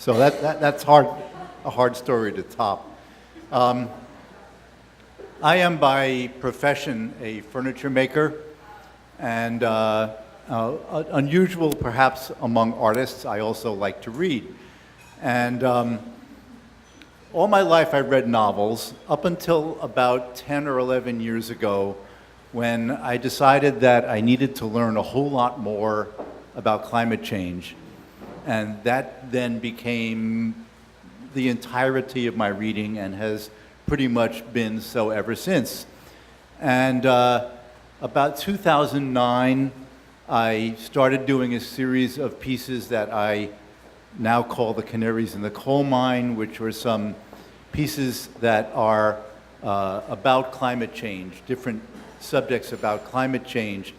So that's hard, a hard story to top. I am by profession a furniture maker, and unusual perhaps among artists, I also like to read. And all my life I read novels up until about 10 or 11 years ago, when I decided that I needed to learn a whole lot more about climate change. And that then became the entirety of my reading and has pretty much been so ever since. And about 2009, I started doing a series of pieces that I now call the Canaries in the Coal Mine, which were some pieces that are about climate change, different subjects about climate change.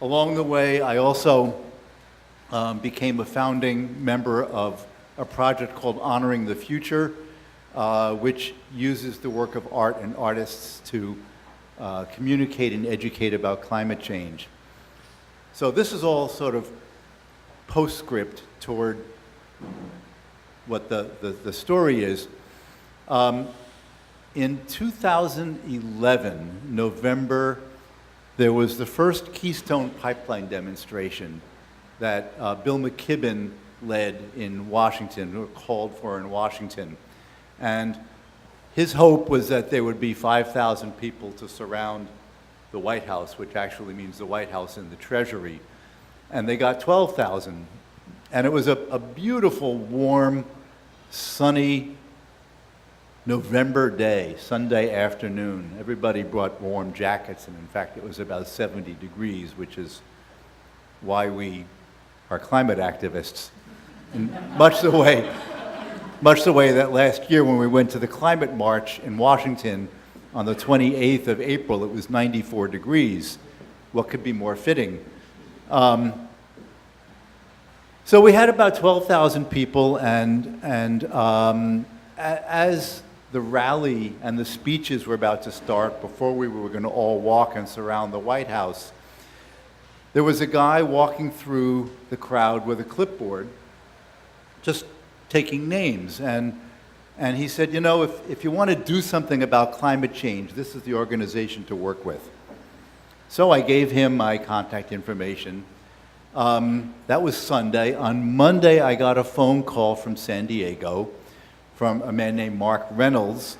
Along the way, I also became a founding member of a project called Honoring the Future, which uses the work of art and artists to communicate and educate about climate change. So this is all sort of postscript toward what the story is. In 2011, November, there was the first Keystone Pipeline demonstration that Bill McKibben led in Washington, or called for in Washington. And his hope was that there would be 5,000 people to surround the White House, which actually means the White House and the Treasury. And they got 12,000. And it was a beautiful, warm, sunny November day, Sunday afternoon. Everybody brought warm jackets, and in fact, it was about 70 degrees, which is why we are climate activists. And much the way that last year when we went to the climate march in Washington on the 28th of April, it was 94 degrees. What could be more fitting? So we had about 12,000 people, and as the rally and the speeches were about to start, before we were going to all walk and surround the White House, there was a guy walking through the crowd with a clipboard, just taking names. And he said, you know, if you want to do something about climate change, this is the organization to work with. So I gave him my contact information. That was Sunday. On Monday, I got a phone call from San Diego from a man named Mark Reynolds,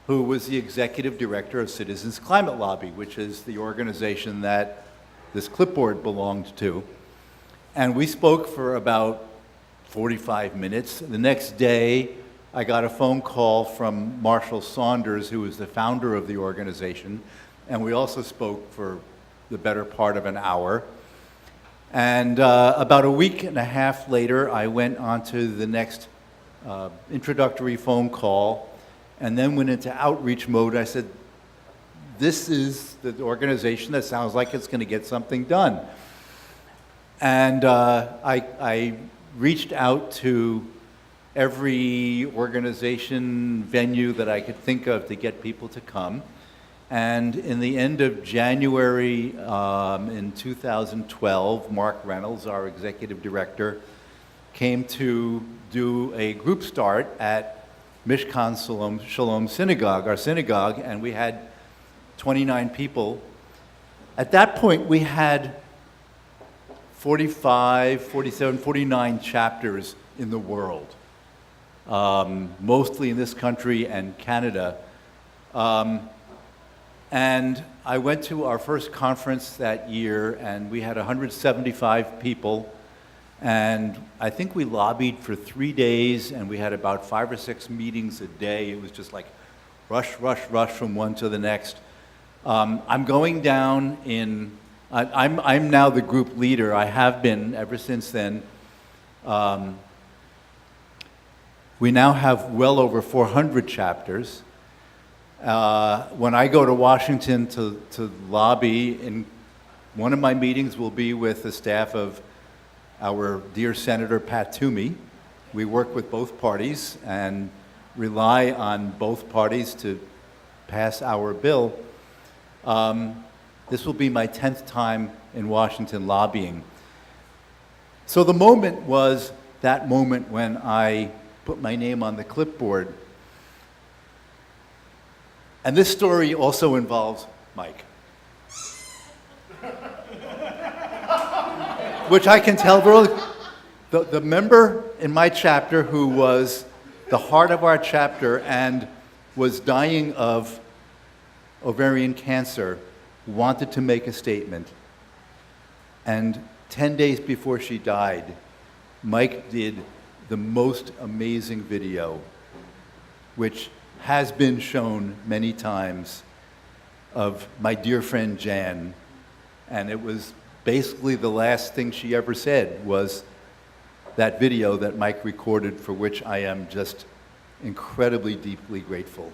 who was the executive director of Citizens Climate Lobby, which is the organization that this clipboard belonged to. And we spoke for about 45 minutes. The next day, I got a phone call from Marshall Saunders, who was the founder of the organization, and we also spoke for the better part of an hour. And about a week and a half later, I went on to the next introductory phone call, and then went into outreach mode. I said, this is the organization that sounds like it's going to get something done. And I reached out to every organization venue that I could think of to get people to come. And in the end of January in 2012, Mark Reynolds, our executive director, came to do a group start at Mishkan Shalom Synagogue, our synagogue, and we had 29 people. At that point, we had 45, 47, 49 chapters in the world, mostly in this country and Canada. And I went to our first conference that year, and we had 175 people. And I think we lobbied for 3 days, and we had about 5 or 6 meetings a day. It was just like rush, rush, rush from one to the next. I'm going down in, I'm now the group leader. I have been ever since then. We now have well over 400 chapters. When I go to Washington to lobby, in one of my meetings will be with the staff of our dear Senator Pat Toomey. We work with both parties and rely on both parties to pass our bill. This will be my 10th time in Washington lobbying. So the moment was that moment when I put my name on the clipboard. And this story also involves Mike. Which I can tell very the member in my chapter who was the heart of our chapter and was dying of ovarian cancer wanted to make a statement. And 10 days before she died, Mike did the most amazing video, which has been shown many times, of my dear friend Jan. And it was basically the last thing she ever said was that video that Mike recorded, for which I am just incredibly, deeply grateful.